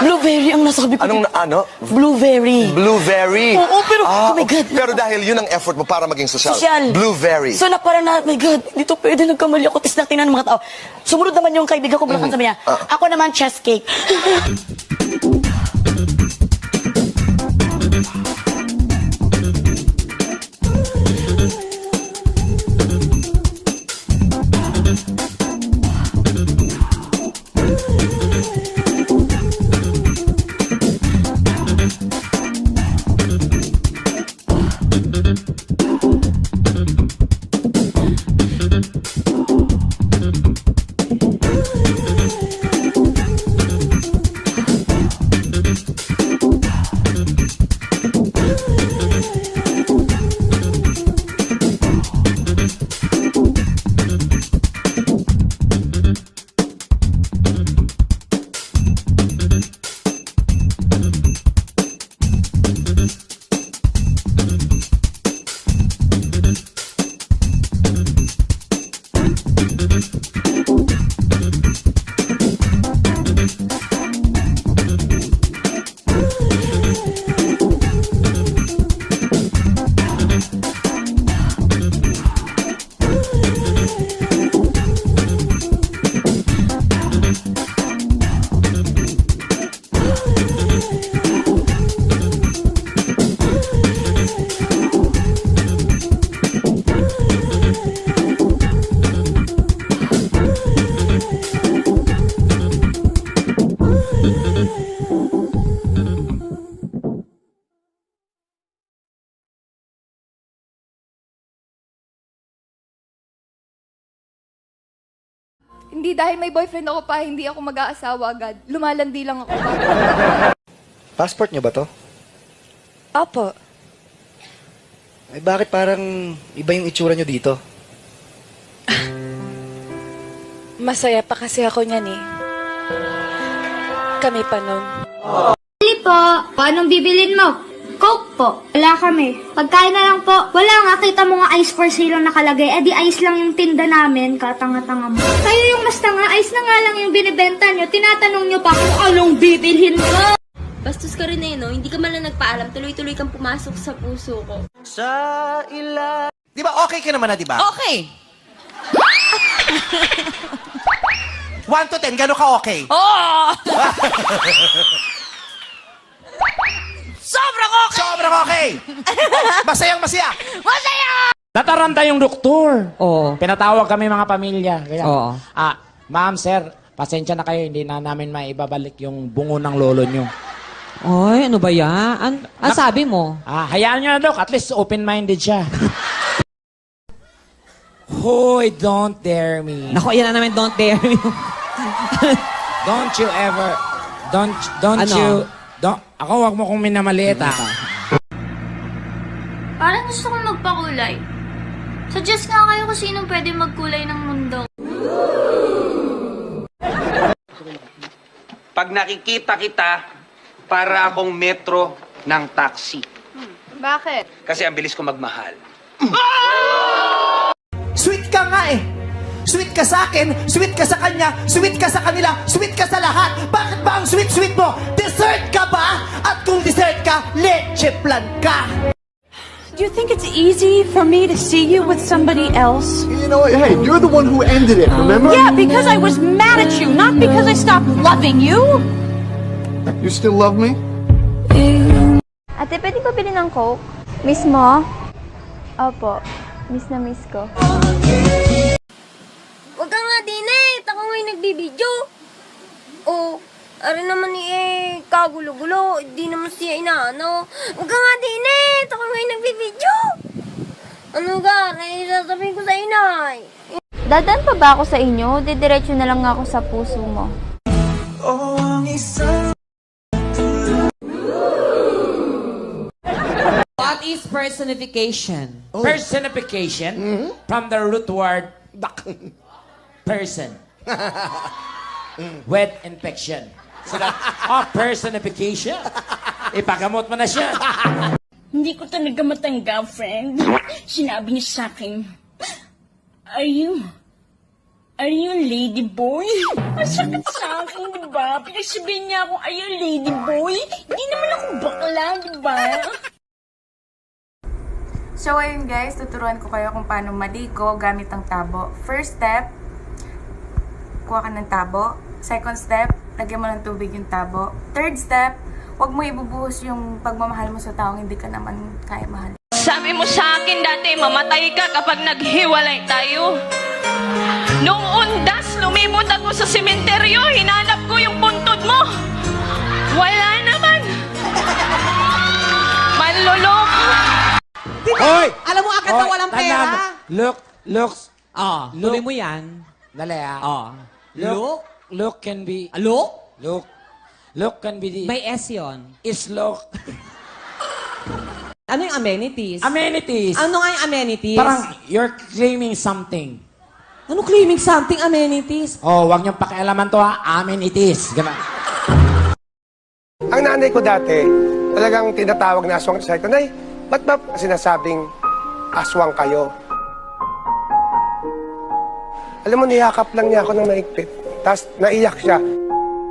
Blueberry ang nasabi ko. Anong, ano? Blueberry. Blueberry. Oo, pero, oh my God. Pero dahil yun ang effort mo para maging social. Social. Blueberry. So na parang na, my God, dito pwede nagkamali ako. Tapos natin ng mga tao. Sumunod naman yung kaibigan ko, bulakan sabi niya, ako naman chess cake. Hindi dahil may boyfriend ako pa, hindi ako mag-aasawa agad. Lumalandi lang ako. Passport niyo ba to? Opo. Ay, bakit parang iba yung itsura niyo dito? Masaya pa kasi ako niyan eh. Kami pa nun. Bili po. Anong bibilin mo? Coke po. Wala kami. Pagkain na lang po. Wala nga, kita mo nga ice for sale ang nakalagay. Eh di ice lang yung tinda namin. Katanga-tanga mo. Kayo yung mas tanga. Ice na nga lang yung binibenta nyo. Tinatanong nyo pa kung anong bibilhin mo. Bastos ka rin eh, no? Hindi ka man lang nagpaalam. Tuloy-tuloy kang pumasok sa puso ko. Di ba okay ka naman na, di ba? Okay. 1 to 10, gano'n ka okay? Oh! Sobrang okay! Sobrang okay! Masayang masaya! Masaya! Nataranta yung doktor. Oo. Pinatawag kami mga pamilya. Kaya, Oo. ma'am, sir, pasensya na kayo. Hindi na namin maibabalik yung bungo ng lolo nyo. Ay, ano ba yan? Ang sabi mo? Hayaan nyo na, Dok. At least open-minded siya. Hoy, don't dare me. Naku, yan na naman, don't dare me. Don't you ever... Don't Ano? you... Ako, wag mo kong minamaliit, Parang gusto kong magpakulay. Suggest nga kayo kung sinong pwede magkulay ng mundo. Pag nakikita kita, para akong metro ng taxi. Bakit? Kasi ang bilis ko magmahal. Sweet ka nga eh! Sweet ka sa akin, sweet ka sa kanya, sweet ka sa kanila, sweet ka sa lahat. Bakit ba ang sweet-sweet mo? Dessert ka ba? At kung dessert ka, leche plan ka! Do you think it's easy for me to see you with somebody else? You know, hey, you're the one who ended it, remember? Yeah, because I was mad at you, not because I stopped loving you. You still love me? Ate, pwede ba bilhin ng Coke? Miss mo? Opo. Miss na miss ko. Huwag ka nga, Dinet! Ako ngayon nagbibideo. Oh, ari naman kagulo-gulo. Di naman siya inaano. Huwag ka nga, Dinet! Ako ngayon nagbibideo. Ano ka? Sasabihin ko sa inay. Dadaan pa ba ako sa inyo? Didiretso na lang ako sa puso mo. What is personification? Personification from the root word person. With infection. So that, personification. Ipagamot mo na siya. Hindi ko talaga matanggap, friend. Sinabi niya sa akin, are you Are you lady boy? Masakit sa akin, di ba? Pinagsabihin niya akong, are you lady boy? Hindi naman ako bakla, di ba? So, ayun guys, tuturuan ko kayo kung paano maligo gamit ang tabo. First step, kuha ka ng tabo. Second step, lagyan mo ng tubig yung tabo. Third step, huwag mo ibubuhos yung pagmamahal mo sa taong hindi ka naman kaya mahal. Sabi mo sa akin dati, mamatay ka kapag naghiwalay tayo. Nung undas, lumibot ako sa sementeryo, hinanap ko yung puntod mo. Wala naman. Manloloko. Hoy! Alam mo agad na walang pera. Looks. Tuloy mo yan. Dali Look? can be... Look? Look can be the... May S yun. Is look. Ano yung amenities? Amenities. Ano nga yung amenities? Parang you're claiming something. Ano claiming something amenities? Oh, wag niyong pakialaman to ha. Amenities. Ganun. Ang nanay ko dati, talagang tinatawag na aswang sa ito. Nay, ba't ba sinasabing aswang kayo? Alam mo, niyakap lang niya ako ng maigpit. Tapos naiyak siya.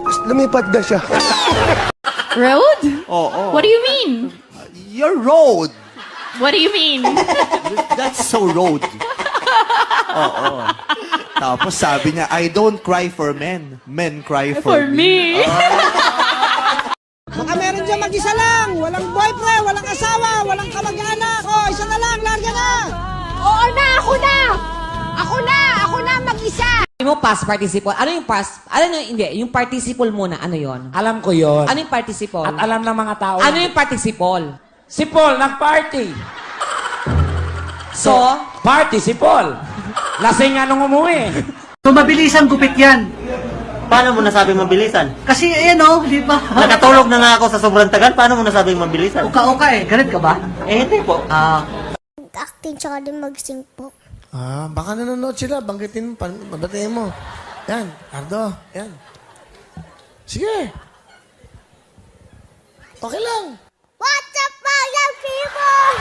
Tapos lumipad na siya. Road? Oo. What do you mean? Your road. What do you mean? That's so road. Oo. Tapos sabi niya, I don't cry for men. Men cry for me. Baka meron dyan mag-isa lang. Walang boyfriend, walang asawa, walang kamag-anak. O, isa na lang, larga na. Oo na, ako na! Ako na mag-isa! Ano mo past participle? Ano yung past? Ano yung, hindi, yung participle muna, ano yon? Alam ko yon. Ano yung participle? At alam ng mga tao. Ano yung participle? Si Paul, nag-party. So? Party si Paul. Lasing nga nung umuwi. So, mabilisan gupit yan. Paano mo nasabing mabilisan? Kasi, ayan o, di ba? Nakatulog na nga ako sa sobrang tagal, paano mo nasabing mabilisan? Uka-uka eh. Ganit ka ba? Eh, hindi po. Acting tsaka din mag-sing po. Baka nanonood sila. Banggitin mo, mabatiin mo. Yan, Ardo. Yan. Sige. Okay lang. What's up, mga people?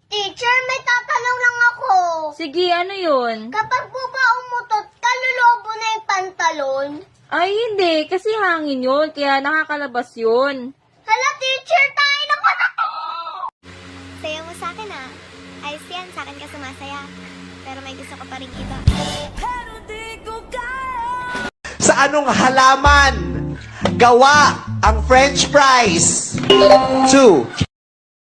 Teacher, may tatanong lang ako. Sige, ano yun? Kapag po ba umutot, kalulobo na yung pantalon? Ay, hindi. Kasi hangin yun. Kaya nakakalabas yun. Hala, teacher, tayo na pa na to! Saya mo sa akin, ah. Ayos yan, sa akin ka sumasaya. Pero may gusto ko pa rin iba. Sa anong halaman gawa ang French fries? 2.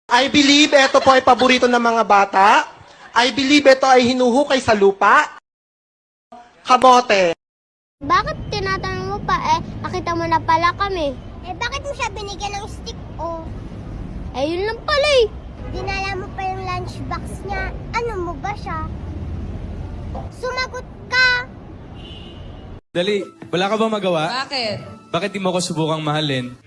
I believe ito po ay paborito ng mga bata. I believe ito ay hinuhukay sa lupa. Kamote. Bakit tinatanong mo pa, nakita mo na pala kami? Bakit mo siya binigyan ng stick, yun lang pala Dinala mo pa yung lunchbox niya. Ano mo ba siya? Sumagot ka! Dali, wala ka ba magawa? Bakit? Bakit di mo ko subukang mahalin?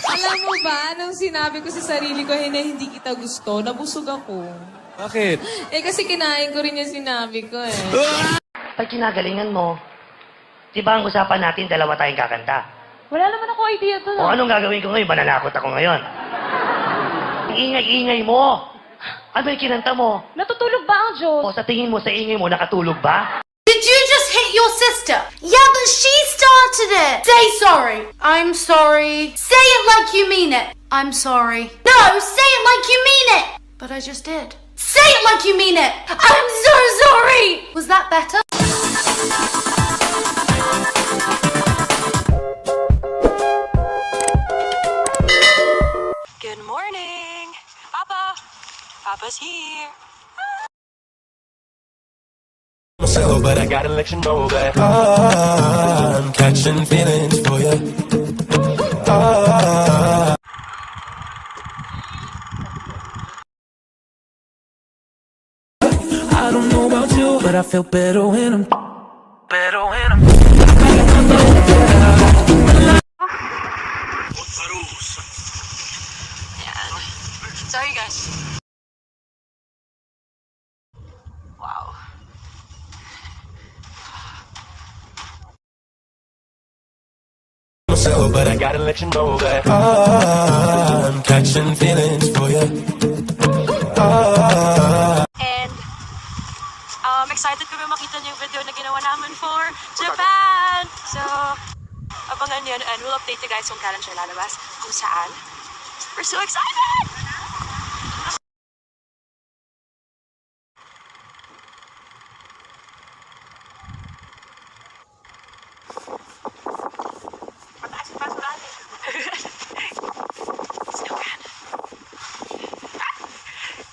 Alam mo ba, nung sinabi ko sa sarili ko na hindi kita gusto, nabusog ako. Bakit? Kasi kinain ko rin yung sinabi ko Pag kinagalingan mo, di ba ang usapan natin dalawa tayong kakanta? Wala naman ako idea to. O anong gagawin ko ngayon? Mananakot ako ngayon. Ang ingay-ingay mo! Ano yung kinanta mo? Natutulog ba ang Diyos? O sa tingin mo, sa ingay mo, nakatulog ba? Did you just hit your sister? Yeah, but she started it. Say sorry. I'm sorry. Say it like you mean it. I'm sorry. No, say it like you mean it. But I just did. Say it like you mean it. I'm so sorry. Was that better? Good morning. Papa. Papa's here. But I gotta let you know that I'm catching feelings for you. I don't know about you, but I feel better when I'm Sorry, guys. Wow. but I gotta let you know that I'm catching feelings for you. excited kami makita niyo yung video na ginawa namin for Japan! So, abangan yun and we'll update you guys kung kailan siya lalabas, kung saan. We're so excited!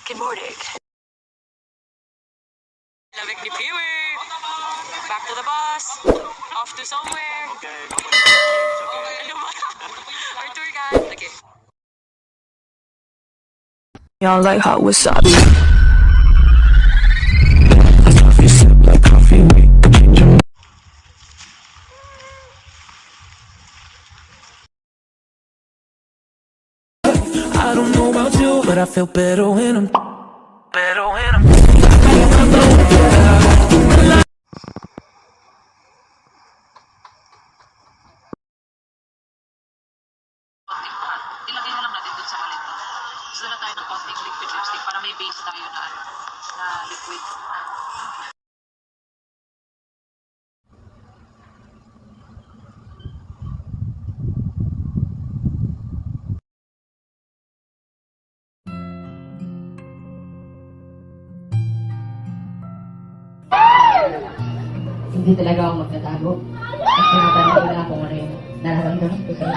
Good morning. Lamig ni Peewee. Back to the bus. Off to somewhere. Ano ba? Our tour guide. Okay. Y'all like hot wasabi. I don't know about you, but I feel better when I'm better when I'm Ilagay na lang natin dun sa malito. Gusto na tayo ng konting liquid lipstick para may base tayo na liquid. Hindi talaga ako magtatago. At tinatanong ko lang kung ano yung nararamdaman ko sa'yo.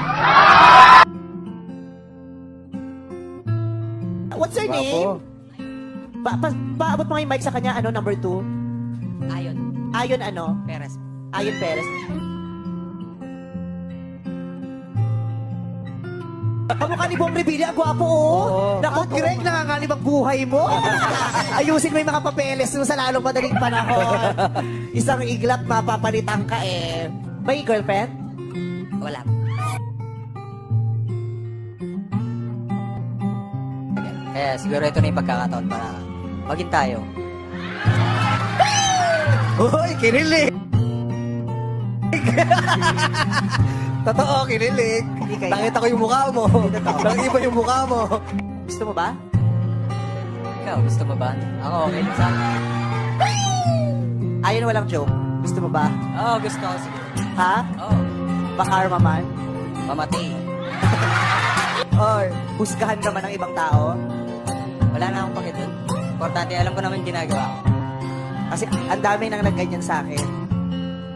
What's your name? Paabot mo yung mic sa kanya, ano, number 2? Ayon. Ayon ano? Perez. Ayon Perez. Kamukha ni Bong Revilla, ang gwapo, oh. Naku, Greg, nanganganib ang buhay mo. Ayusin mo yung mga papeles mo sa lalong madaling panahon. Isang iglap, mapapalitan ka eh. May girlfriend? Wala. Kaya siguro ito na yung pagkakataon para maging tayo. Uy, kinilig! Totoo, kinilig. Nakita ko yung mukha mo. Nakita yung mukha mo. Gusto mo ba? Ikaw, gusto mo ba? Ako, okay lang sa akin. Ayun, walang joke. Gusto mo ba? Oo, gusto ko. Sige. Ha? Oo. Bakarma man? Mamatay. Or, husgahan ka man ng ibang tao? Wala na akong pakitun. Importante, alam ko naman ginagawa ko. Kasi ang dami nang nagganyan sa akin.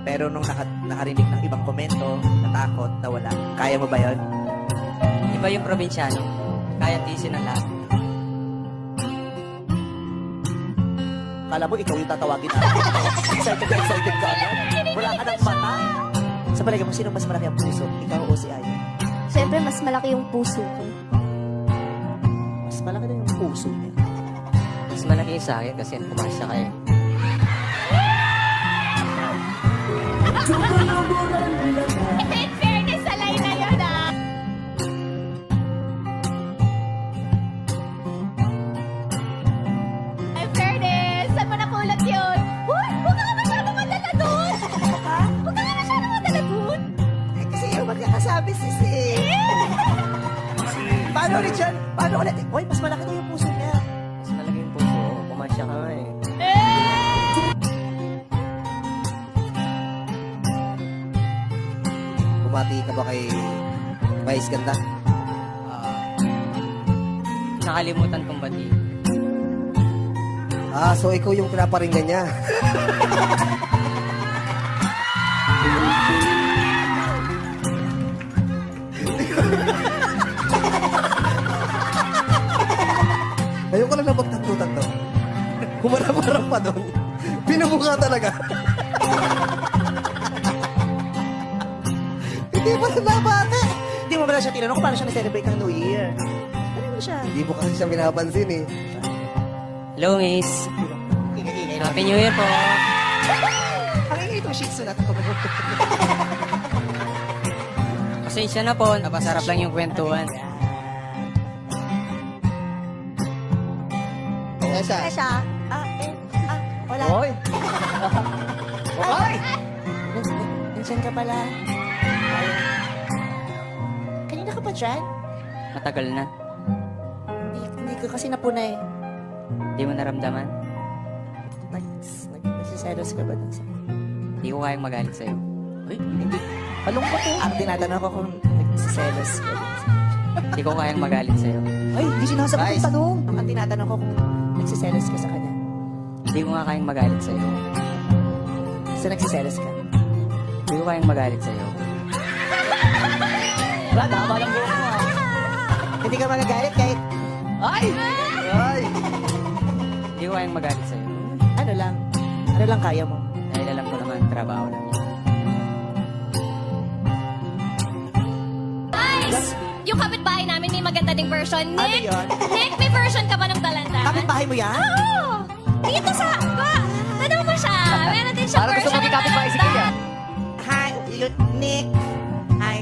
Pero nung nakarinig ng ibang komento, natakot, nawala. Kaya mo ba yun? Iba yung probinsyano. Kaya tiisin ang lahat. Kala mo, ikaw yung tatawagin natin. Excited ka agad. Wala ka ng mata. Sa palagay mo, sino mas malaki ang puso? Ikaw o si Ayon? Siyempre, mas malaki yung puso ko. Mas malaki na yung puso niya. Mas malaki yung sa akin kasi pumasya kayo. In fairness, salay na yun, ah. In fairness, saan mo napulot yun? Uy, huwag ka nga masyadong madala dun. Ha? Huwag ka nga masyadong madala dun. Eh, kasi yung magkakasabi, sisi. Paano ulit yan? Paano ulit? Uy, mas malaki na yung puso niya. Mas malaki yung puso. Pumasya ka nga eh. Bumati ka ba kay Vice Ganda? Nakalimutan kong bati. Ah, so ikaw yung pinaparinggan niya. Ayoko lang na magtanto-tanto. Humarap-harap pa doon. Pinamukha talaga. Hindi mo na nabate. Hindi mo ba na siya tinanong kung paano siya na-celebrate ng New Year? Ano mo siya? Hindi mo kasi siya pinapansin eh. Hello, Miss. Happy New Year po. Ang ingay itong shih tzu natin. Pasensya na po. Napasarap lang yung kwentuhan. Siya. Wala. Hoy! Hoy! Nandiyan ka pala. Kanina ka pa dyan? Matagal na. Hindi ko kasi napunay. Hindi mo naramdaman? Nagsiselos ka ba dun sa... Hindi ko kayang magalit sa'yo. Uy, hindi. Palungkot eh. Ang tinatanong ko kung nagsiselos ka dun sa... Hindi ko kayang magalit sa'yo. Ay, hindi sinasagot yung tanong. Ang tinatanong ko kung nagsiselos ka sa kanya. Hindi ko nga kayang magalit sa'yo. So, nagsiselos ka. Hindi ko kayang magalit sa'yo. Wala, nakaba lang buhok mo. Hindi ka magagalit kahit... Ay! Ay! Hindi ko kayang magalit sa'yo. Ano lang? Ano lang kaya mo? Dahil alam ko naman, trabaho lang yun. Guys, yung kapitbahay namin may maganda ding version. Nick, Ano yun? Nick, may version ka ba ng Dalandan? Kapitbahay mo yan? Oo! Dito sa... Tanong mo siya. Meron din siya Parang gusto version mo ng kapitbahay si Kuya. Dalandan. Hi, Nick. Hi.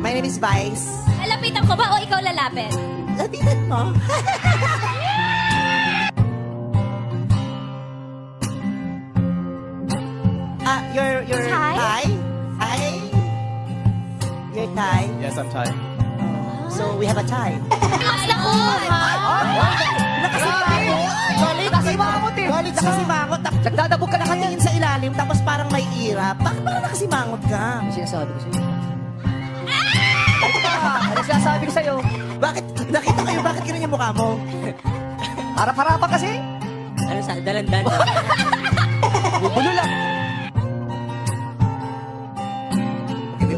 My name is Vice. Lalapitan ko ba o ikaw lalapit? Lapitan mo. You're Thai? Thai? Thai? You're Thai? Yes, I'm Thai. So, we have a tie. Mas na ko! Galit kasi mangot eh. Galit kasi mangot. Nagdadabog ka nakatingin sa ilalim tapos parang may ira. Bakit parang nakasimangot ka? Ano sinasabi ko sa'yo? Ano sinasabi ko sa'yo? Bakit? Nakita kayo, bakit ganun yung mukha mo? Harap-harapa kasi. Ano sa Dalandan? Bubulo lang.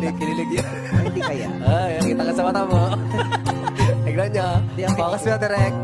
Kinilig yan. Hindi kaya. Ay, nakita ka sa mata mo. Tignan niya. Focus mo direct.